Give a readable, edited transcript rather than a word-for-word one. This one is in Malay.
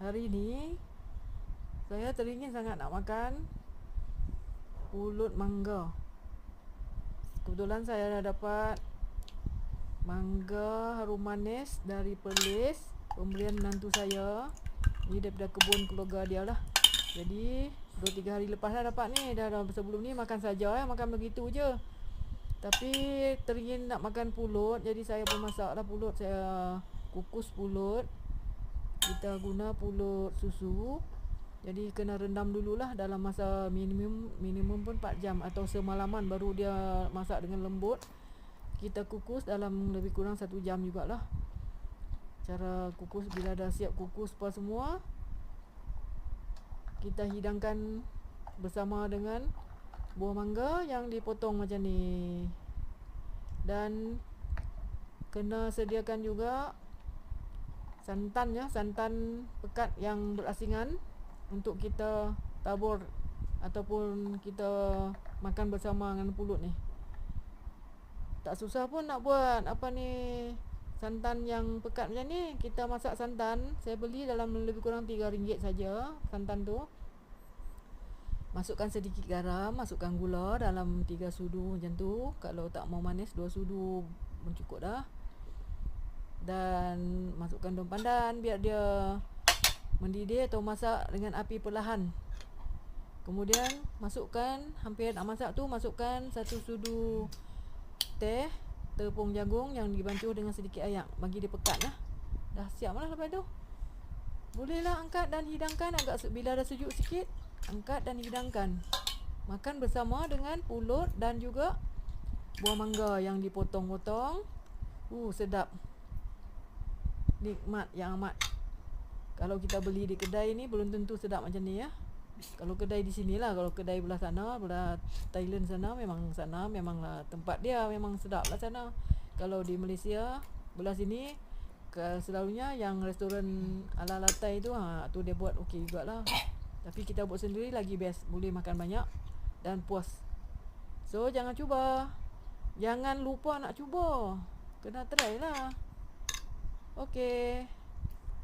Hari ni saya teringin sangat nak makan pulut mangga. Kebetulan saya dah dapat mangga harum manis dari Perlis, pemberian menantu saya. Ni daripada kebun keluarga dia lah. Jadi 2-3 hari lepas dah dapat ni. Dah sebelum ni makan saja, makan begitu je. Tapi teringin nak makan pulut, jadi saya pun masak lah pulut. Saya kukus pulut. Kita guna pulut susu. Jadi kena rendam dululah dalam masa minimum pun 4 jam atau semalaman baru dia masak dengan lembut. Kita kukus dalam lebih kurang 1 jam jugalah. Cara kukus, bila dah siap kukus apa semua, kita hidangkan bersama dengan buah mangga yang dipotong macam ni. Dan kena sediakan juga santan ya, santan pekat yang berasingan untuk kita tabur ataupun kita makan bersama dengan pulut ni. Tak susah pun nak buat apa ni, santan yang pekat macam ni. Kita masak santan, saya beli dalam lebih kurang RM3 saja santan tu. Masukkan sedikit garam, masukkan gula dalam 3 sudu macam tu. Kalau tak mau manis 2 sudu pun cukup dah. Dan masukkan daun pandan biar dia mendidih atau masak dengan api perlahan. Kemudian masukkan, hampir nak masak tu, masukkan 1 sudu tepung jagung yang dibancuh dengan sedikit air, bagi dia pekat lah. Dah siap lah lepas tu. Bolehlah angkat dan hidangkan bila dah sejuk sikit. Angkat dan hidangkan. Makan bersama dengan pulut dan juga buah mangga yang dipotong-potong. Sedap. Nikmat yang amat. Kalau kita beli di kedai ni belum tentu sedap macam ni ya. Kalau kedai di sini lah, kalau kedai belah sana, belah Thailand sana memanglah tempat dia, memang sedap lah sana. Kalau di Malaysia belah sini selalunya yang restoran ala-ala Thai tu, tu dia buat okey jugalah. Tapi kita buat sendiri lagi best, boleh makan banyak dan puas. So jangan cuba. Jangan lupa nak cuba. Kena try lah. Okey.